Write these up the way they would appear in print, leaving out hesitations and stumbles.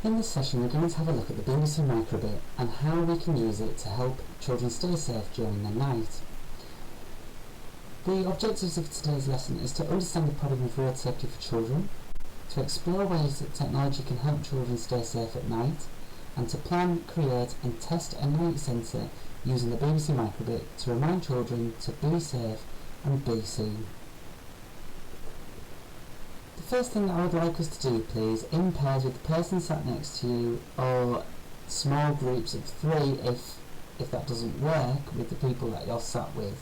In this session we're going to have a look at the BBC Microbit and how we can use it to help children stay safe during the night. The objectives of today's lesson is to understand the problem of road safety for children, to explore ways that technology can help children stay safe at night, and to plan, create and test a night sensor using the BBC Microbit to remind children to be safe and be seen. The first thing that I would like us to do, please, in pairs with the person sat next to you, or small groups of 3 if that doesn't work with the people that you're sat with.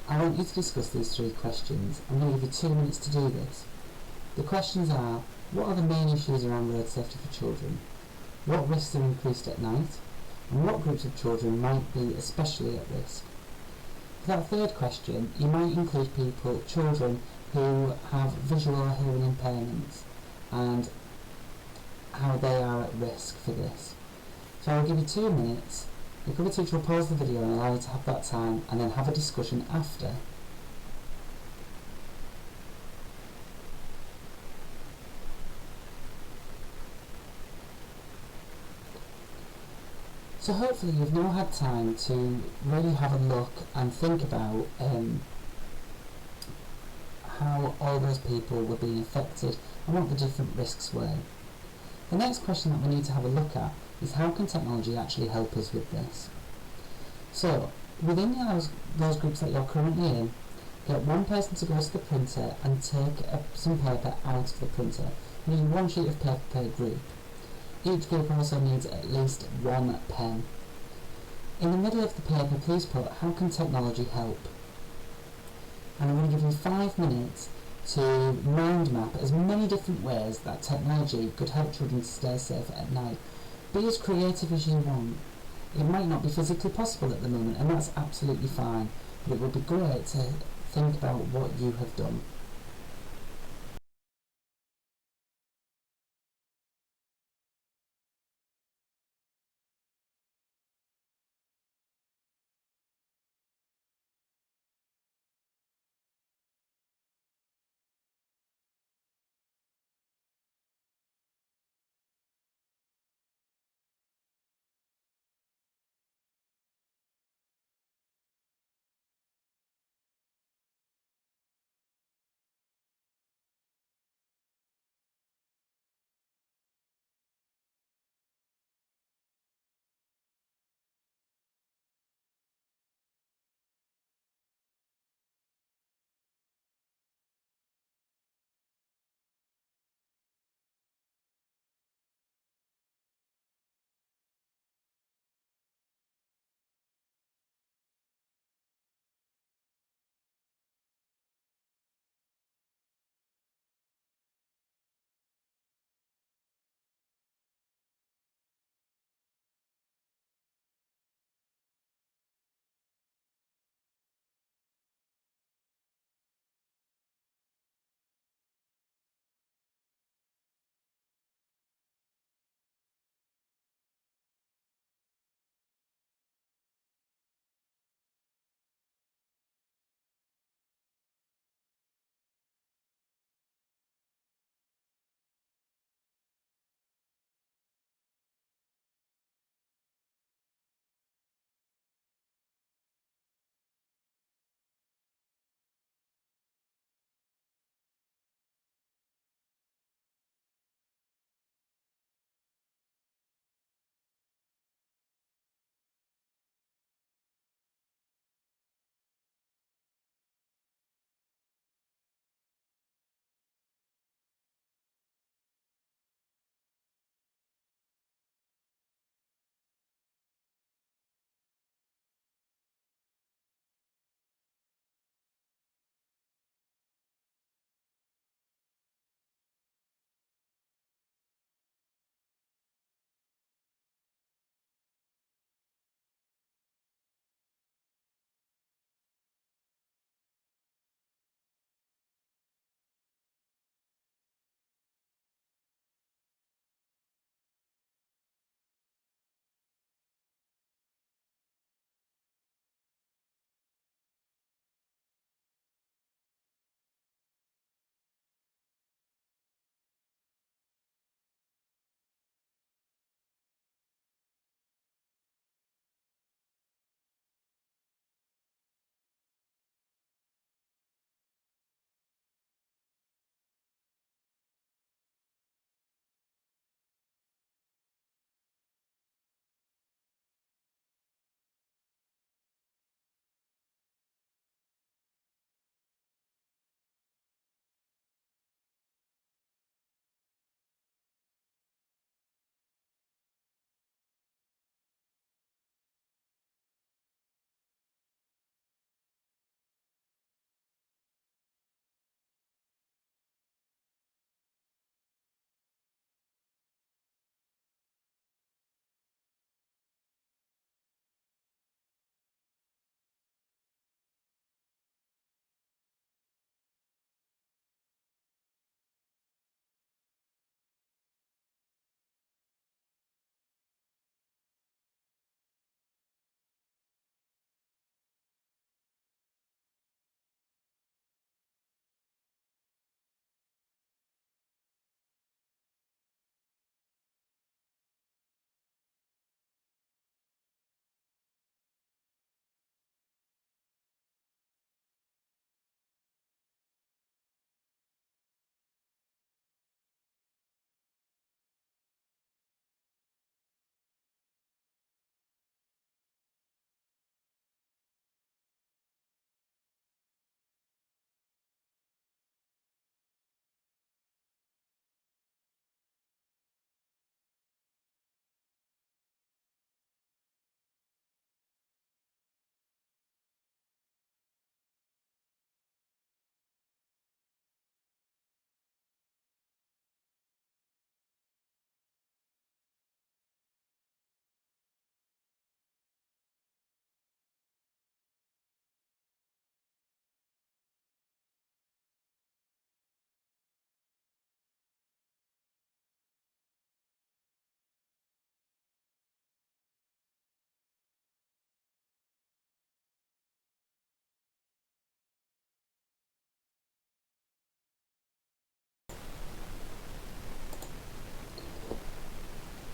I want you to discuss these 3 questions. I'm going to give you 2 minutes to do this. The questions are: what are the main issues around road safety for children? What risks are increased at night? And what groups of children might be especially at risk? For that third question, you might include children who have visual or hearing impairments and how they are at risk for this. So I'll give you 2 minutes. The cover teacher will pause the video and allow you to have that time and then have a discussion after. So hopefully you've now had time to really have a look and think about how all those people were being affected and what the different risks were. The next question that we need to have a look at is how can technology actually help us with this? So within those groups that you're currently in, get one person to go to the printer and take some paper out of the printer. You need 1 sheet of paper per group. Each group also needs at least 1 pen. In the middle of the paper, please put how can technology help? And I'm going to give you 5 minutes to mind map as many different ways that technology could help children to stay safe at night. Be as creative as you want. It might not be physically possible at the moment, and that's absolutely fine, but it would be great to think about what you have done.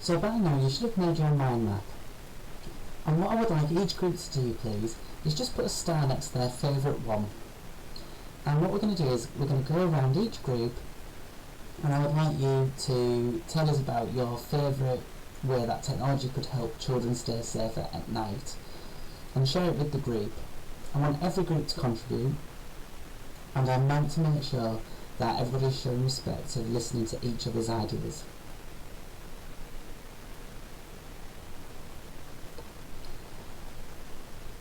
So by now you should have made your mind map. And what I would like each group to do, please, is just put a star next to their favourite one. And what we're going to do is we're going to go around each group, and I would like you to tell us about your favourite way that technology could help children stay safer at night, and share it with the group. I want every group to contribute, and I'm meant to make sure that everybody's showing respect of listening to each other's ideas.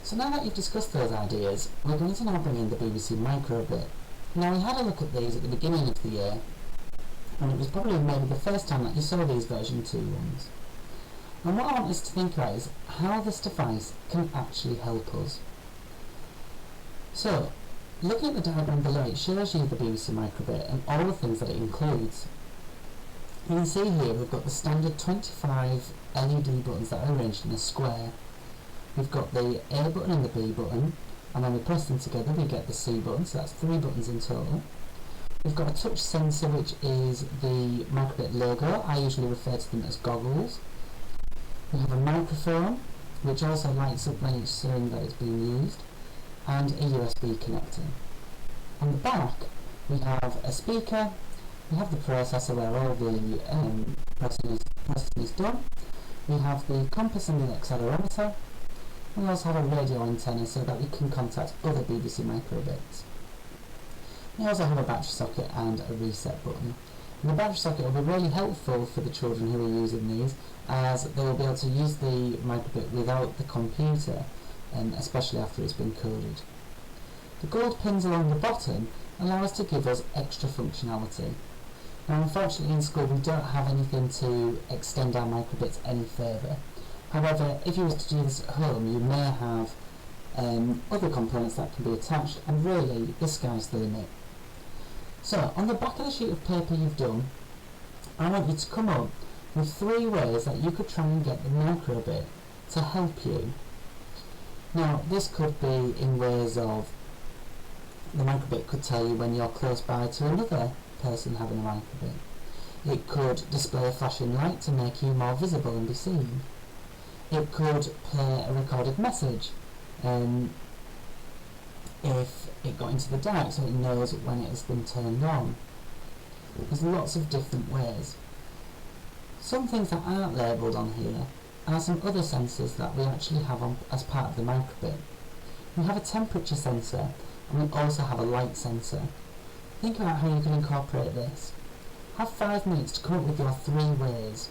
So now that you've discussed those ideas, we're going to now bring in the BBC Microbit. Now we had a look at these at the beginning of the year, and it was probably maybe the first time that you saw these version 2 ones. And what I want us to think about is how this device can actually help us. So, looking at the diagram below, it shows you the BBC Microbit and all the things that it includes. You can see here we've got the standard 25 LED buttons that are arranged in a square. We've got the A button and the B button, and when we press them together we get the C button, so that's 3 buttons in total. We've got a touch sensor, which is the Microbit logo. I usually refer to them as goggles. We have a microphone, which also lights up when it's showing that it's being used, and a USB connector. On the back we have a speaker, we have the processor where all the processing is done, we have the compass and the accelerometer. We also have a radio antenna so that we can contact other BBC Microbits. We also have a battery socket and a reset button. And the battery socket will be really helpful for the children who are using these, as they will be able to use the Microbit without the computer, especially after it's been coded. The gold pins along the bottom allow us to give us extra functionality. Now unfortunately in school we don't have anything to extend our Microbits any further. However, if you were to do this at home, you may have other components that can be attached, and really, the sky's the limit. So, on the back of the sheet of paper you've done, I want you to come up with 3 ways that you could try and get the Microbit to help you. Now, this could be in ways of the Microbit could tell you when you're close by to another person having a Microbit. It could display a flashing light to make you more visible and be seen. It could play a recorded message if it got into the dark, so it knows when it has been turned on. There's lots of different ways. Some things that aren't labelled on here are some other sensors that we actually have on as part of the Microbit. We have a temperature sensor, and we also have a light sensor. Think about how you can incorporate this. Have 5 minutes to come up with your 3 ways.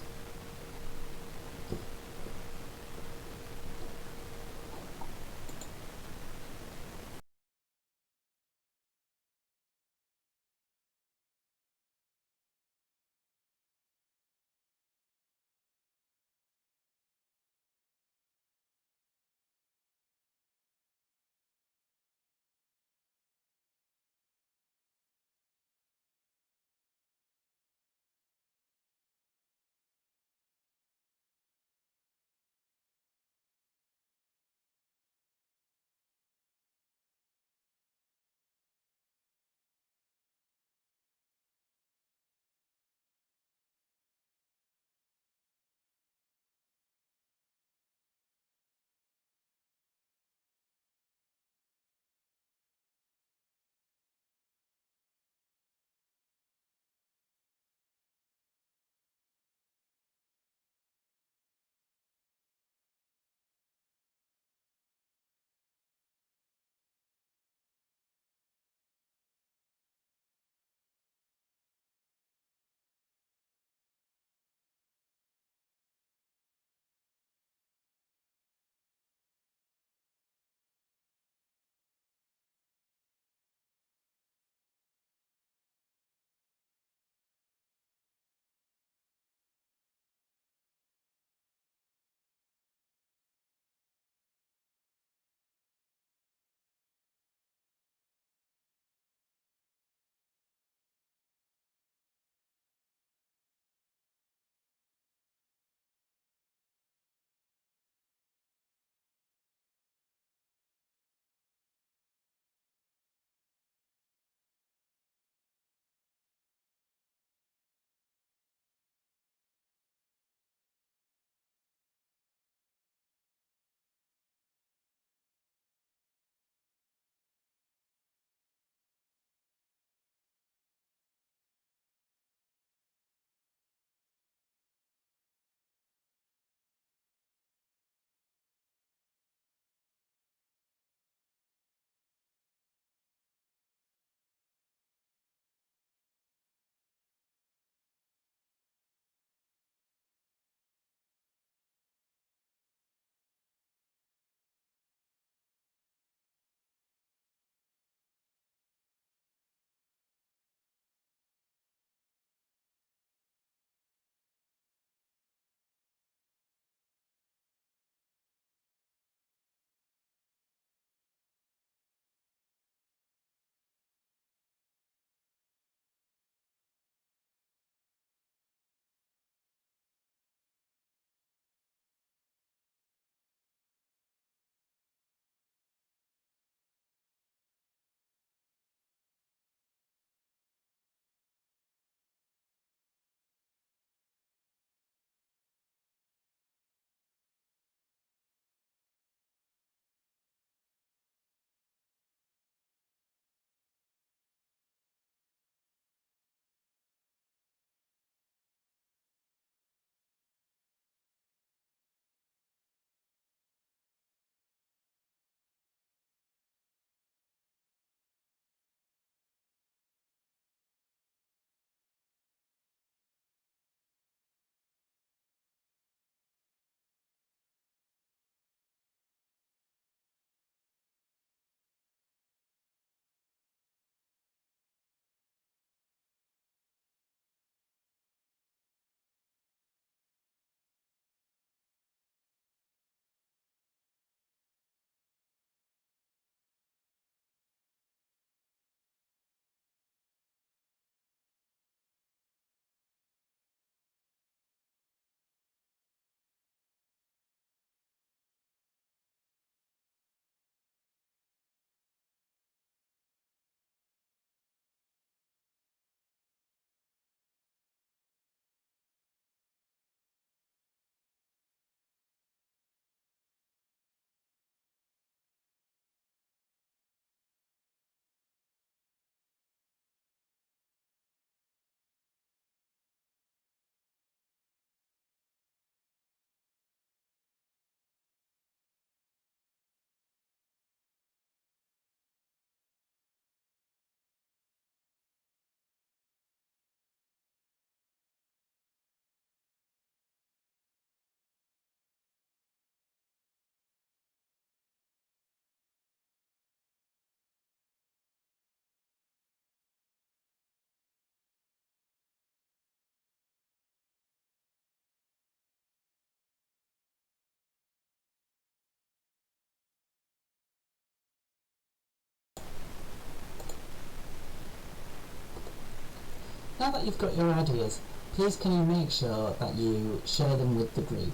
Now that you've got your ideas, please can you make sure that you share them with the group.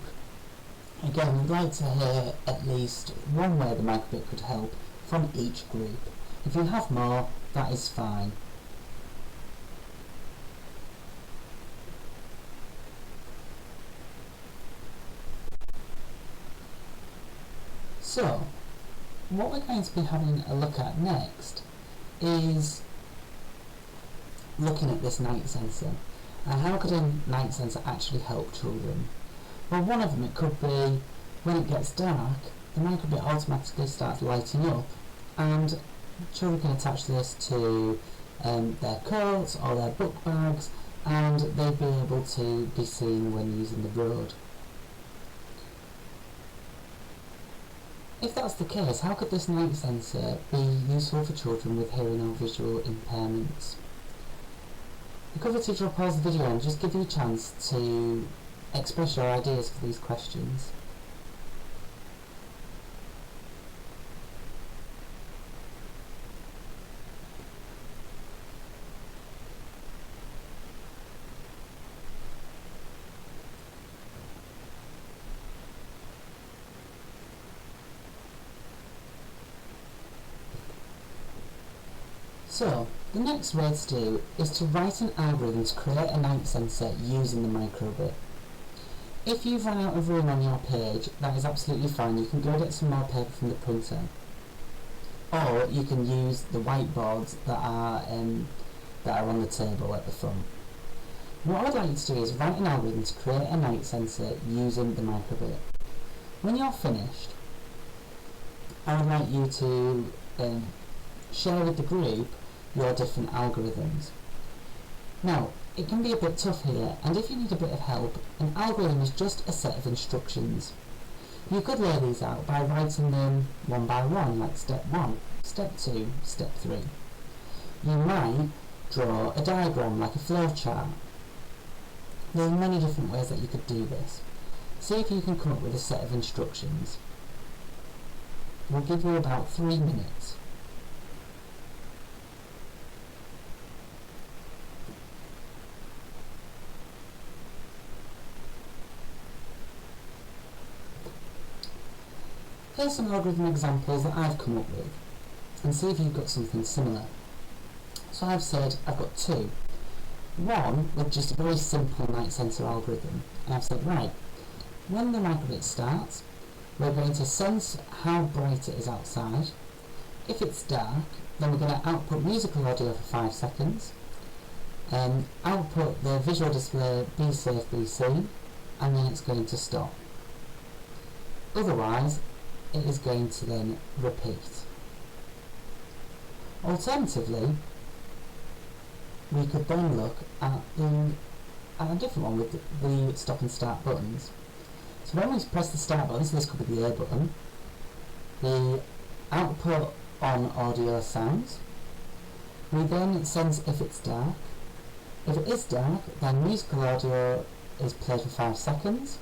Again, we'd like to hear at least one way the Microbit could help from each group. If you have more, that is fine. So, what we're going to be having a look at next is looking at this night sensor. And how could a night sensor actually help children? Well, one of them, it could be when it gets dark, the Microbit automatically starts lighting up, and children can attach this to their coats or their book bags, and they'd be able to be seen when using the road. If that's the case, how could this night sensor be useful for children with hearing or visual impairments? The cover teacher will pause the video and just give you a chance to express your ideas for these questions. So, the next way to do is to write an algorithm to create a night sensor using the Microbit. If you've run out of room on your page, that is absolutely fine. You can go get some more paper from the printer. Or you can use the whiteboards that are on the table at the front. What I would like you to do is write an algorithm to create a night sensor using the Microbit. When you're finished, I would like you to share with the group your different algorithms. Now, it can be a bit tough here, and if you need a bit of help, an algorithm is just a set of instructions. You could lay these out by writing them one by one, like step 1, step 2, step 3. You might draw a diagram, like a flowchart. There are many different ways that you could do this. See if you can come up with a set of instructions. We'll give you about 3 minutes. Here's some algorithm examples that I've come up with, and see if you've got something similar. So I've said I've got 2. One with just a very simple night sensor algorithm, and I've said, right, when the Microbit starts, we're going to sense how bright it is outside. If it's dark, then we're going to output musical audio for 5 seconds, output the visual display be safe, be seen, and then it's going to stop. Otherwise, it is going to then repeat. Alternatively, we could then look at a different one with the stop and start buttons. So when we press the start button, so this could be the A button, the output on audio sounds. We then sense if it's dark. If it is dark, then musical audio is played for 5 seconds,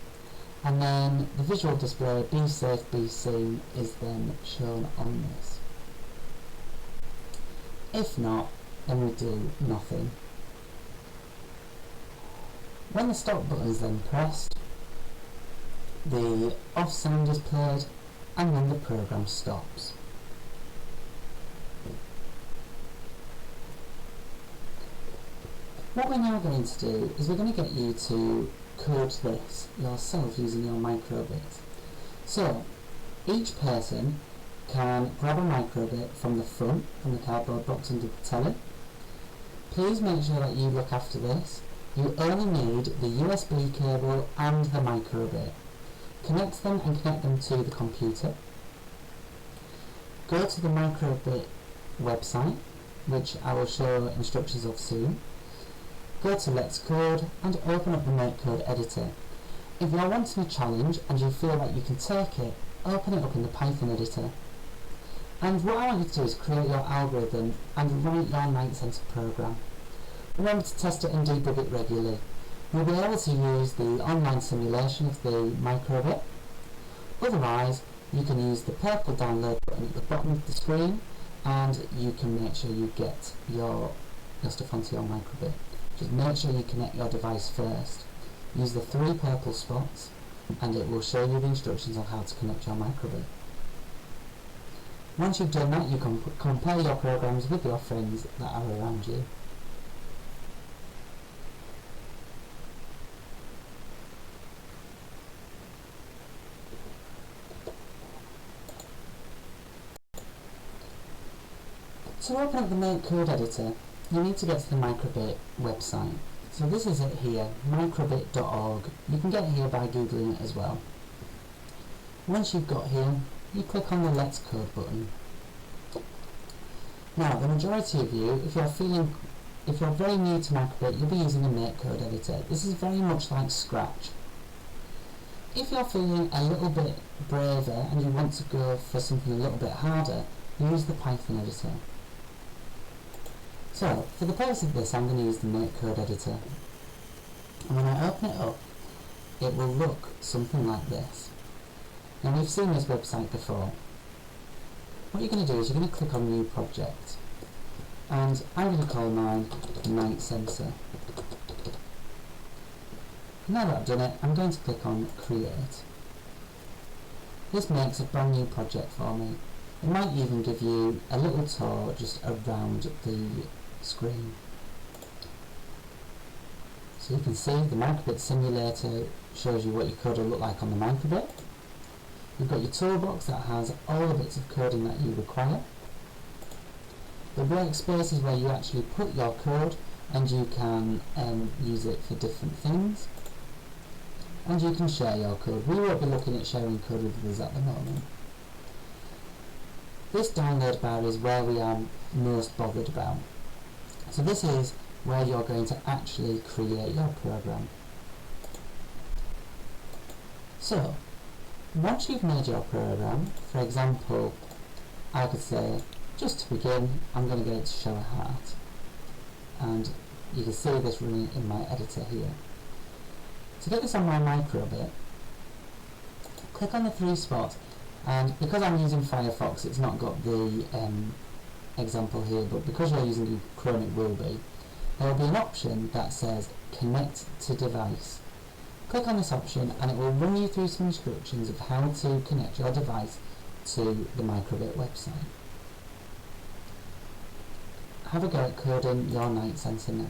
and then the visual display be safe, be seen is then shown on this. If not, then we do nothing. When the stop button is then pressed, the off sound is played, and then the program stops. What we're now going to do is we're going to get you to code this yourself using your Microbit. So, each person can grab a Microbit from the front, from the cardboard box under the telly. Please make sure that you look after this. You only need the USB cable and the Microbit. Connect them and connect them to the computer. Go to the Microbit website, which I will show instructions of soon. Go to Let's Code and open up the MakeCode editor. If you're wanting a challenge and you feel that you can take it, open it up in the Python editor. And what I want you to do is create your algorithm and write your night sensor program. Remember to test it and debug it regularly. You'll be able to use the online simulation of the Microbit. Otherwise, you can use the purple download button at the bottom of the screen, and you can make sure you get your stuff onto your Microbit. just make sure you connect your device first. Use the 3 purple spots and it will show you the instructions on how to connect your microbit. Once you've done that, you can compare your programs with your friends that are around you. To open up the Make Code editor, you need to get to the Microbit website. So this is it here, microbit.org. You can get here by googling it as well. Once you've got here, you click on the Let's Code button. Now, the majority of you, if you're very new to Microbit, you'll be using a Make Code editor. This is very much like Scratch. If you're feeling a little bit braver and you want to go for something a little bit harder, use the Python editor. So, for the purpose of this, I'm going to use the Make Code editor. And when I open it up, it will look something like this. Now, we've seen this website before. What you're going to do is you're going to click on New Project. And I'm going to call mine Night Sensor. Now that I've done it, I'm going to click on Create. This makes a brand new project for me. It might even give you a little tour just around the screen. So you can see the Microbit simulator shows you what your code will look like on the Microbit. You've got your toolbox that has all the bits of coding that you require. The workspace is where you actually put your code and you can use it for different things. And you can share your code. We won't be looking at sharing code with others at the moment. This download bar is where we are most bothered about. So this is where you're going to actually create your program. So, once you've made your program, for example, I could say, just to begin, I'm going to get it to show a heart. And you can see this running in my editor here. To get this on my Microbit, click on the 3 spots, and because I'm using Firefox, it's not got the example here, but because you're using Chrome, it will be. There will be an option that says Connect to Device. Click on this option and it will run you through some instructions of how to connect your device to the Microbit website. Have a go at coding your Night Sensor now.